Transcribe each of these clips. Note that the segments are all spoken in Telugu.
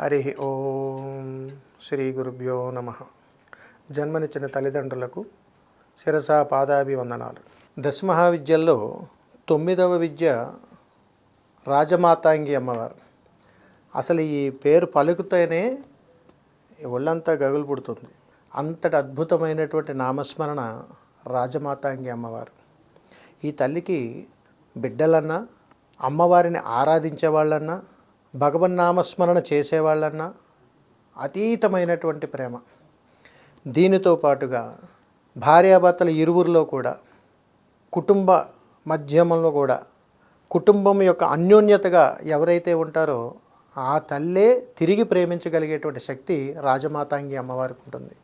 హరి ఓం శ్రీ గురుభ్యో నమ. జన్మనిచ్చిన తల్లిదండ్రులకు శిరసా పాదాభివందనాలు. దశమహావిద్యల్లో 9వ విద్య రాజమాతాంగి అమ్మవారు. అసలు ఈ పేరు పలుకుతేనే ఒళ్ళంతా గగులు పుడుతుంది. అంతటి అద్భుతమైనటువంటి నామస్మరణ రాజమాతాంగి అమ్మవారు. ఈ తల్లికి బిడ్డలన్నా, అమ్మవారిని ఆరాధించే వాళ్ళన్నా, భగవన్నామస్మరణ చేసేవాళ్ళన్నా అతీతమైనటువంటి ప్రేమ. దీనితో పాటుగా భార్యాభర్తల ఇరువురిలో కూడా, కుటుంబ మధ్యమంలో కూడా, కుటుంబం యొక్క అన్యోన్యతగా ఎవరైతే ఉంటారో ఆ తల్లే తిరిగి ప్రేమించగలిగేటువంటి శక్తి రాజమాతాంగి అమ్మవారికి ఉంటుంది.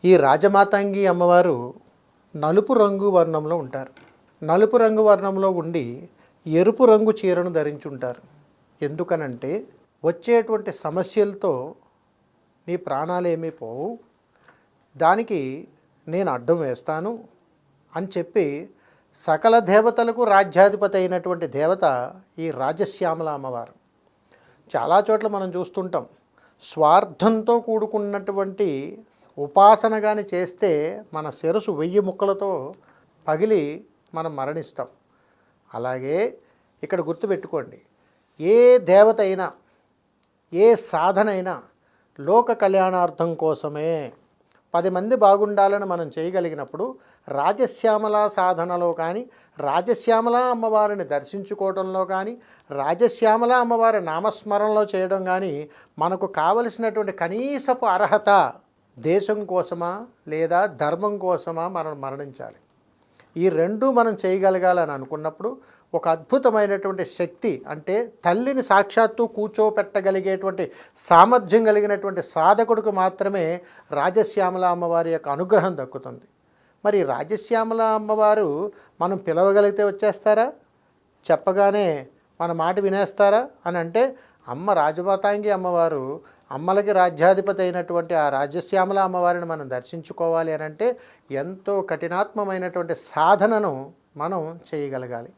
ఈ రాజమాతాంగి అమ్మవారు నలుపు రంగు వర్ణంలో ఉంటారు. నలుపు రంగు వర్ణంలో ఉండి ఎరుపు రంగు చీరను ధరించి ఉంటారు. ఎందుకనంటే వచ్చేటువంటి సమస్యలతో నీ ప్రాణాలేమీ పోవు, దానికి నేను అడ్డం వేస్తాను అని చెప్పి సకల దేవతలకు రాజ్యాధిపతి అయినటువంటి దేవత ఈ రాజశ్యామల అమ్మవారు. చాలా చోట్ల మనం చూస్తుంటాం, స్వార్థంతో కూడుకున్నటువంటి ఉపాసన కానీ చేస్తే మన శిరసు 1000 ముక్కలతో పగిలి మనం మరణిస్తాం. అలాగే ఇక్కడ గుర్తుపెట్టుకోండి, ఏ దేవత అయినా, ఏ సాధన అయినా లోక కళ్యాణార్థం కోసమే, 10 మంది బాగుండాలని మనం చేయగలిగినప్పుడు రాజశ్యామల సాధనలో కానీ, రాజశ్యామల అమ్మవారిని దర్శించుకోవడంలో కానీ, రాజశ్యామల అమ్మవారి నామస్మరణలో చేయడం కానీ మనకు కావలసినటువంటి కనీసపు అర్హత దేశం కోసమా లేదా ధర్మం కోసమా మనం మరణించాలి. ఈ రెండు మనం చేయగలగాలని అనుకున్నప్పుడు ఒక అద్భుతమైనటువంటి శక్తి, అంటే తల్లిని సాక్షాత్తు కూర్చోపెట్టగలిగేటువంటి సామర్థ్యం కలిగినటువంటి సాధకుడికి మాత్రమే రాజశ్యామల అమ్మవారి యొక్క అనుగ్రహం దక్కుతుంది. మరి రాజశ్యామల అమ్మవారు మనం పిలవగలిగితే వచ్చేస్తారా? చెప్పగానే మన మాట వినేస్తారా అని అంటే, అమ్మ రాజమాతాంగి అమ్మవారు, అమ్మలకి రాజ్యాధిపతి అయినటువంటి ఆ రాజశ్యామల అమ్మవారిని మనం దర్శించుకోవాలి అని అంటే ఎంతో కఠినాత్మమైనటువంటి సాధనను మనం చేయగలగాలి.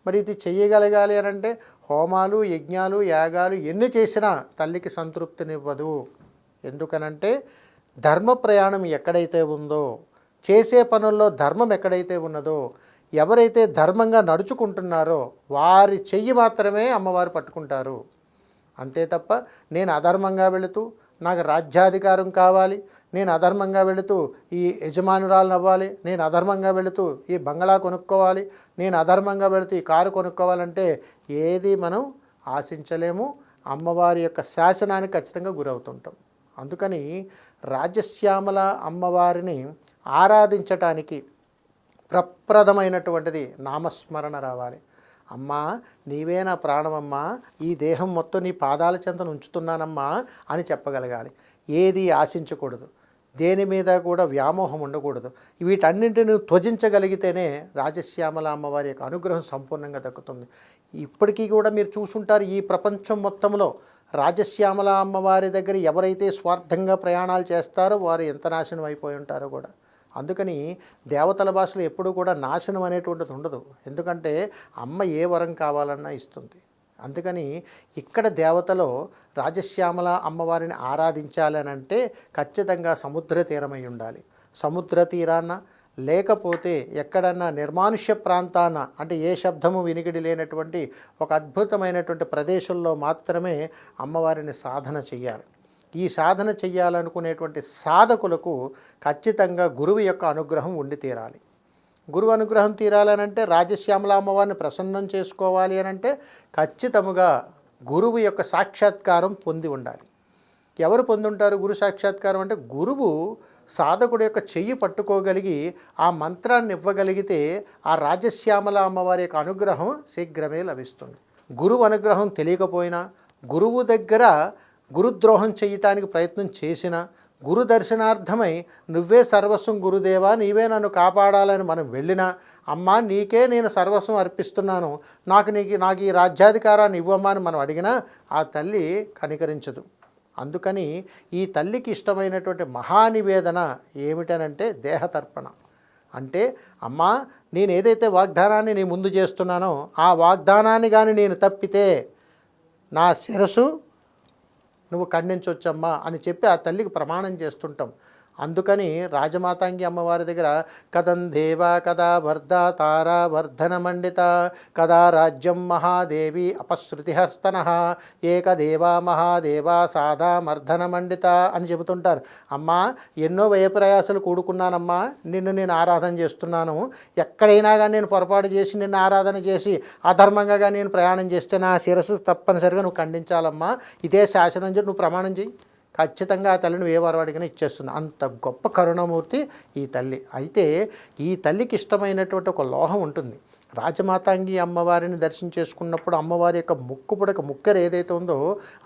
మరి ఇది చేయగలగాలి అని అంటే హోమాలు, యజ్ఞాలు, యాగాలు ఎన్ని చేసినా తల్లికి సంతృప్తినివ్వదు. ఎందుకనంటే ధర్మ ప్రయాణం ఎక్కడైతే ఉందో, చేసే పనుల్లో ధర్మం ఎక్కడైతే ఉన్నదో, ఎవరైతే ధర్మంగా నడుచుకుంటున్నారో వారి చెయ్యి మాత్రమే అమ్మవారు పట్టుకుంటారు. అంతే తప్ప నేను అధర్మంగా వెళుతూ నాకు రాజ్యాధికారం కావాలి, నేను అధర్మంగా వెళుతూ ఈ యజమానురాలను అవ్వాలి, నేను అధర్మంగా వెళుతూ ఈ బంగళా కొనుక్కోవాలి, నేను అధర్మంగా వెళుతూ ఈ కారు కొనుక్కోవాలంటే ఏది మనం ఆశించలేము. అమ్మవారి యొక్క శాసనానికి ఖచ్చితంగా గురవుతుంటాం. అందుకని రాజశ్యామల అమ్మవారిని ఆరాధించటానికి ప్రప్రదమైనటువంటిది నామస్మరణ రావాలి. అమ్మా నీవే నా ప్రాణమమ్మా, ఈ దేహం మొత్తం నీ పాదాల చెంతను ఉంచుతున్నానమ్మా అని చెప్పగలగాలి. ఏది ఆశించకూడదు, దేని మీద కూడా వ్యామోహం ఉండకూడదు. వీటన్నింటిని త్వజించగలిగితేనే రాజశ్యామల అమ్మవారి యొక్క అనుగ్రహం సంపూర్ణంగా దక్కుతుంది. ఇప్పటికీ కూడా మీరు చూసుంటారు, ఈ ప్రపంచం మొత్తంలో రాజశ్యామల అమ్మవారి దగ్గర ఎవరైతే స్వార్థంగా ప్రయాణాలు చేస్తారో వారు ఎంత నాశనం అయిపోయి ఉంటారో కూడా. అందుకని దేవతల భాషలో ఎప్పుడూ కూడా నాశనం అనేటువంటిది ఉండదు. ఎందుకంటే అమ్మ ఏ వరం కావాలన్నా ఇస్తుంది. అందుకని ఇక్కడ దేవతలో రాజశ్యామల అమ్మవారిని ఆరాధించాలని అంటే ఖచ్చితంగా సముద్ర తీరమై ఉండాలి. సముద్ర తీరాన లేకపోతే ఎక్కడన్నా నిర్మానుష్య ప్రాంతాన, అంటే ఏ శబ్దము వినికిడి లేనటువంటి ఒక అద్భుతమైనటువంటి ప్రదేశంలో మాత్రమే అమ్మవారిని సాధన చెయ్యాలి. ఈ సాధన చెయ్యాలనుకునేటువంటి సాధకులకు ఖచ్చితంగా గురువు యొక్క అనుగ్రహం ఉండి తీరాలి. గురువు అనుగ్రహం తీరాలనంటే రాజశ్యామల అమ్మవారిని ప్రసన్నం చేసుకోవాలి అని అంటే ఖచ్చితంగా గురువు యొక్క సాక్షాత్కారం పొంది ఉండాలి. ఎవరు పొంది ఉంటారు గురు సాక్షాత్కారం అంటే? గురువు సాధకుడు యొక్క చెయ్యి పట్టుకోగలిగి ఆ మంత్రాన్ని ఇవ్వగలిగితే ఆ రాజశ్యామల అమ్మవారి యొక్క అనుగ్రహం శీఘ్రమే లభిస్తుంది. గురువు అనుగ్రహం తెలియకపోయినా, గురువు దగ్గర గురుద్రోహం చేయటానికి ప్రయత్నం చేసిన, గురు దర్శనార్థమై నువ్వే సర్వస్వం గురుదేవా, నీవే నన్ను కాపాడాలని మనం వెళ్ళినా, అమ్మా నీకే నేను సర్వస్వం అర్పిస్తున్నాను, నాకు ఈ రాజ్యాధికారాన్ని ఇవ్వమ్మా అని మనం అడిగినా ఆ తల్లి కనికరించదు. అందుకని ఈ తల్లికి ఇష్టమైనటువంటి మహానివేదన ఏమిటనంటే దేహతర్పణ. అంటే అమ్మా నేను ఏదైతే వాగ్దానాన్ని నీ ముందు చేస్తున్నానో ఆ వాగ్దానాన్ని కానీ నేను తప్పితే నా శిరసు నువ్వు ఖండించవచ్చమ్మా అని చెప్పి ఆ తల్లికి ప్రమాణం చేస్తుంటాం. అందుకని రాజమాతాంగి అమ్మవారి దగ్గర కథం దేవా కదా వర్ధ తారా వర్ధన మండిత కదా రాజ్యం మహాదేవి అపశృతిహస్తన ఏకదేవా మహాదేవా సాదా మర్ధన మండిత అని చెబుతుంటారు. అమ్మా ఎన్నో వ్యయప్రయాసాలు కూడుకున్నానమ్మా, నిన్ను నేను ఆరాధన చేస్తున్నాను. ఎక్కడైనా కానీ నేను పొరపాటు చేసి నిన్ను ఆరాధన చేసి అధర్మంగా నేను ప్రయాణం చేస్తే నా శిరస్సు తప్పనిసరిగా నువ్వు ఖండించాలమ్మా, ఇదే శాసనం చెప్పి నువ్వు ప్రమాణం చేయి. ఖచ్చితంగా ఆ తల్లిని ఏ వరవాడికైనా ఇచ్చేస్తుంది. అంత గొప్ప కరుణామూర్తి ఈ తల్లి. అయితే ఈ తల్లికి ఇష్టమైనటువంటి ఒక లోహం ఉంటుంది. రాజమాతాంగి అమ్మవారిని దర్శనం చేసుకున్నప్పుడు అమ్మవారి యొక్క ముక్కెర ఏదైతే ఉందో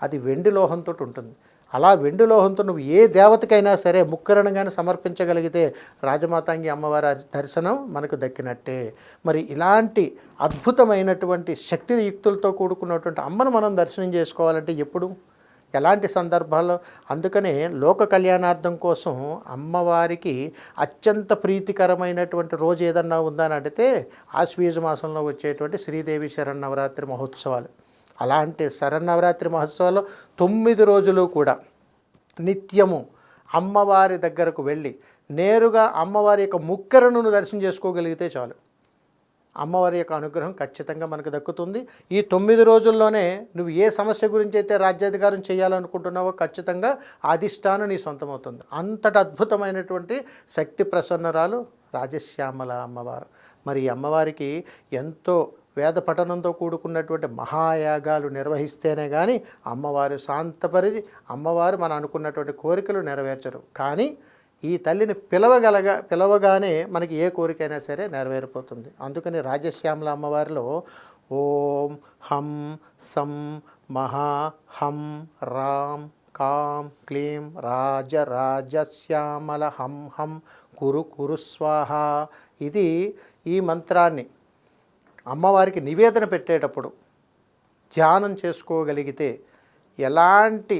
అది వెండి లోహంతో ఉంటుంది. అలా వెండి లోహంతో నువ్వు ఏ దేవతకైనా సరే ముక్కెరను కానీ సమర్పించగలిగితే రాజమాతాంగి అమ్మవారి దర్శనం మనకు దక్కినట్టే. మరి ఇలాంటి అద్భుతమైనటువంటి శక్తియుక్తులతో కూడుకున్నటువంటి అమ్మను మనం దర్శనం చేసుకోవాలంటే ఎప్పుడు, ఎలాంటి సందర్భాల్లో? అందుకనే లోక కళ్యాణార్థం కోసం అమ్మవారికి అత్యంత ప్రీతికరమైనటువంటి రోజు ఏదన్నా ఉందా అని అడిగితే ఆశ్వీజ మాసంలో వచ్చేటువంటి శ్రీదేవి శరన్నవరాత్రి మహోత్సవాలు. అలాంటి శరన్నవరాత్రి మహోత్సవాల్లో 9 రోజులు కూడా నిత్యము అమ్మవారి దగ్గరకు వెళ్ళి నేరుగా అమ్మవారి యొక్క ముక్కెరను దర్శనం చేసుకోగలిగితే చాలు, అమ్మవారి యొక్క అనుగ్రహం ఖచ్చితంగా మనకు దక్కుతుంది. ఈ 9 రోజుల్లోనే నువ్వు ఏ సమస్య గురించి అయితే రాజ్యాధికారం చేయాలనుకుంటున్నావో ఖచ్చితంగా అధిష్టానం నీ సొంతమవుతుంది. అంతటి అద్భుతమైనటువంటి శక్తి ప్రసన్నరాలు రాజశ్యామల అమ్మవారు. మరి ఈ అమ్మవారికి ఎంతో వేద పఠనంతో కూడుకున్నటువంటి మహాయాగాలు నిర్వహిస్తేనే కానీ అమ్మవారు శాంతపరిచి అమ్మవారు మనం అనుకున్నటువంటి కోరికలు నెరవేర్చరు. కానీ ఈ తల్లిని పిలవగానే మనకి ఏ కోరికైనా సరే నెరవేరిపోతుంది. అందుకని రాజశ్యామల అమ్మవారిలో ఓం హం సం మహా హం రాం కాం క్లీం రాజశ్యామల హం హం కురు స్వాహ. ఇది ఈ మంత్రాన్ని అమ్మవారికి నివేదన పెట్టేటప్పుడు ధ్యానం చేసుకోగలిగితే ఎలాంటి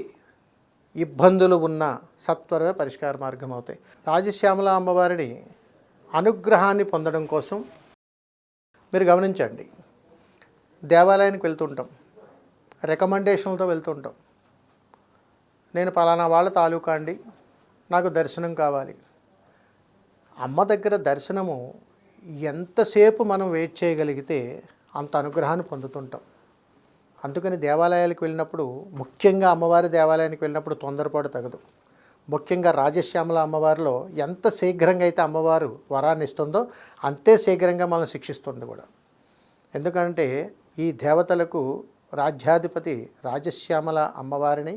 ఇబ్బందులు ఉన్న సత్వరమే పరిష్కార మార్గం అవుతాయి. రాజశ్యామల అమ్మవారిని అనుగ్రహాన్ని పొందడం కోసం మీరు గమనించండి, దేవాలయానికి వెళ్తుంటాం, రికమెండేషన్లతో వెళ్తుంటాం. నేను పలానా వాళ్ళ తాలూకా అండి, నాకు దర్శనం కావాలి. అమ్మ దగ్గర దర్శనము ఎంతసేపు మనం వెయిట్ చేయగలిగితే అంత అనుగ్రహాన్ని పొందుతుంటాం. అందుకని దేవాలయాలకు వెళ్ళినప్పుడు, ముఖ్యంగా అమ్మవారి దేవాలయానికి వెళ్ళినప్పుడు తొందరపాటు తగదు. ముఖ్యంగా రాజశ్యామల అమ్మవారిలో ఎంత శీఘ్రంగా అయితే అమ్మవారు వరాన్ని ఇస్తుందో అంతే శీఘ్రంగా మనం శిక్షిస్తుంది కూడా. ఎందుకంటే ఈ దేవతలకు రాజ్యాధిపతి రాజశ్యామల అమ్మవారిని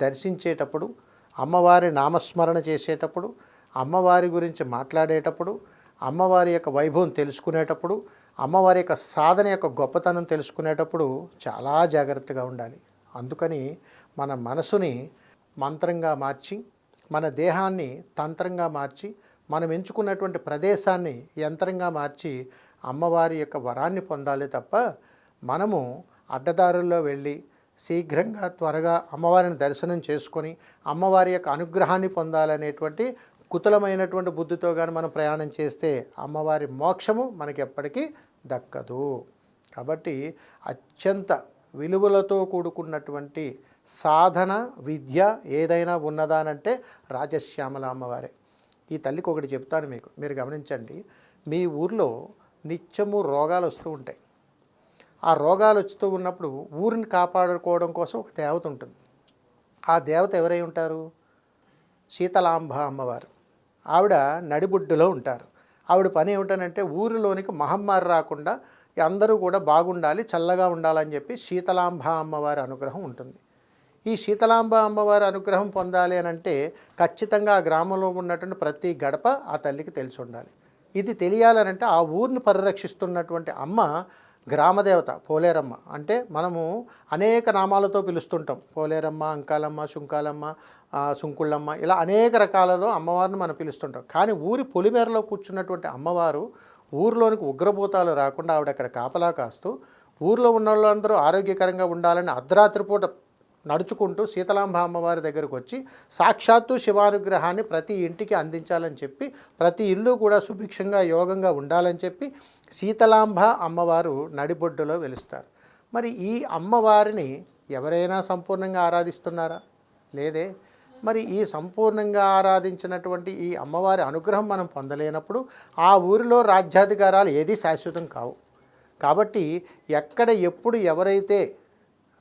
దర్శించేటప్పుడు, అమ్మవారి నామస్మరణ చేసేటప్పుడు, అమ్మవారి గురించి మాట్లాడేటప్పుడు, అమ్మవారి యొక్క వైభవం తెలుసుకునేటప్పుడు, అమ్మవారి యొక్క సాధన యొక్క గొప్పతనం తెలుసుకునేటప్పుడు చాలా జాగ్రత్తగా ఉండాలి. అందుకని మన మనసుని మంత్రంగా మార్చి, మన దేహాన్ని తంత్రంగా మార్చి, మనం ఎంచుకున్నటువంటి ప్రదేశాన్ని యంత్రంగా మార్చి అమ్మవారి యొక్క వరాన్ని పొందాలి తప్ప మనము అడ్డదారుల్లో వెళ్ళి శీఘ్రంగా త్వరగా అమ్మవారిని దర్శనం చేసుకొని అమ్మవారి యొక్క అనుగ్రహాన్ని పొందాలనేటువంటి కుతలమైనటువంటి బుద్ధితో కానీ మనం ప్రయాణం చేస్తే అమ్మవారి మోక్షము మనకి ఎప్పటికీ దక్కదు. కాబట్టి అత్యంత విలువలతో కూడుకున్నటువంటి సాధన విద్య ఏదైనా ఉన్నదానంటే రాజశ్యామల అమ్మవారే. ఈ తల్లికి ఒకటి చెప్తాను మీకు, మీరు గమనించండి. మీ ఊర్లో నిత్యము రోగాలు వస్తూ ఉంటాయి. ఆ రోగాలు వస్తూ ఉన్నప్పుడు ఊరిని కాపాడుకోవడం కోసం ఒక దేవత ఉంటుంది. ఆ దేవత ఎవరై ఉంటారు? శీతలాంబ అమ్మవారు. ఆవిడ నడిబొడ్డులో ఉంటారు. ఆవిడ పని ఏమిటనంటే ఊరిలోనికి మహమ్మారి రాకుండా అందరూ కూడా బాగుండాలి, చల్లగా ఉండాలని చెప్పి శీతలాంబ అమ్మవారి అనుగ్రహం ఉంటుంది. ఈ శీతలాంబ అమ్మవారి అనుగ్రహం పొందాలి అని అంటే ఖచ్చితంగా ఆ గ్రామంలో ఉన్నటువంటి ప్రతి గడప ఆ తల్లికి తెలిసి ఉండాలి. ఇది తెలియాలనంటే ఆ ఊరిని పరిరక్షిస్తున్నటువంటి అమ్మ గ్రామదేవత పోలేరమ్మ. అంటే మనము అనేక నామాలతో పిలుస్తుంటాం. పోలేరమ్మ, అంకాలమ్మ, శుంకాలమ్మ, సుంకుళ్ళమ్మ, ఇలా అనేక రకాలతో అమ్మవారిని మనం పిలుస్తుంటాం. కానీ ఊరి పొలిమేరలో కూర్చున్నటువంటి అమ్మవారు ఊరిలోనికి ఉగ్రభూతాలు రాకుండా ఆవిడ అక్కడ కాపలా కాస్తూ ఊరిలో ఉన్న వాళ్ళందరూ ఆరోగ్యకరంగా ఉండాలని అర్ధరాత్రి పూట నడుచుకుంటూ శీతలాంబ అమ్మవారి దగ్గరకు వచ్చి సాక్షాత్తు శివానుగ్రహాన్ని ప్రతి ఇంటికి అందించాలని చెప్పి, ప్రతి ఇల్లు కూడా సుభిక్షంగా యోగంగా ఉండాలని చెప్పి శీతలాంబ అమ్మవారు నడిబొడ్డులో వెలుస్తారు. మరి ఈ అమ్మవారిని ఎవరైనా సంపూర్ణంగా ఆరాధిస్తున్నారా? లేదే. మరి ఈ సంపూర్ణంగా ఆరాధించినటువంటి ఈ అమ్మవారి అనుగ్రహం మనం పొందలేనప్పుడు ఆ ఊరిలో రాజ్యాధికారాలు ఏదీ శాశ్వతం కావు. కాబట్టి ఎక్కడ ఎప్పుడు ఎవరైతే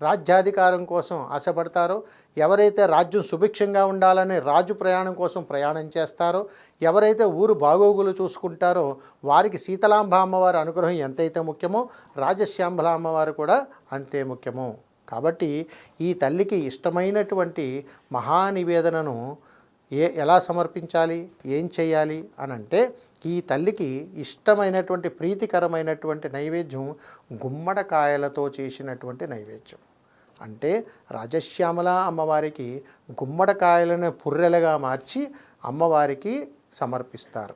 రాజ్యాధికారం కోసం ఆశపడతారో, ఎవరైతే రాజ్యం సుభిక్షంగా ఉండాలని రాజు ప్రయాణం కోసం ప్రయాణం చేస్తారో, ఎవరైతే ఊరు బాగోగులు చూసుకుంటారో వారికి శీతలాంబ అమ్మవారి అనుగ్రహం ఎంతైతే ముఖ్యమో రాజశ్యాంబల అమ్మవారు కూడా అంతే ముఖ్యము. కాబట్టి ఈ తల్లికి ఇష్టమైనటువంటి మహానివేదనను ఎలా సమర్పించాలి, ఏం చేయాలి అని అంటే, ఈ తల్లికి ఇష్టమైనటువంటి ప్రీతికరమైనటువంటి నైవేద్యం గుమ్మడికాయలతో చేసినటువంటి నైవేద్యం. అంటే రాజశ్యామల అమ్మవారికి గుమ్మడికాయలను పుర్రెలుగా మార్చి అమ్మవారికి సమర్పిస్తారు.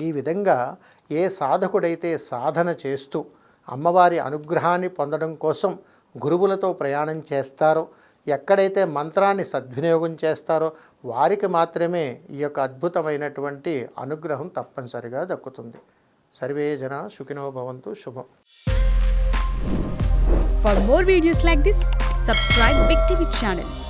ఈ విధంగా ఏ సాధకుడైతే సాధన చేస్తూ అమ్మవారి అనుగ్రహాన్ని పొందడం కోసం గురువులతో ప్రయాణం చేస్తారో, ఎక్కడైతే మంత్రాన్ని సద్వినియోగం చేస్తారో వారికి మాత్రమే ఈ యొక్క అద్భుతమైనటువంటి అనుగ్రహం తప్పనిసరిగా దక్కుతుంది. సర్వే జన సుఖినో భవంతు. శుభం. For more videos like this, subscribe Big TV channel.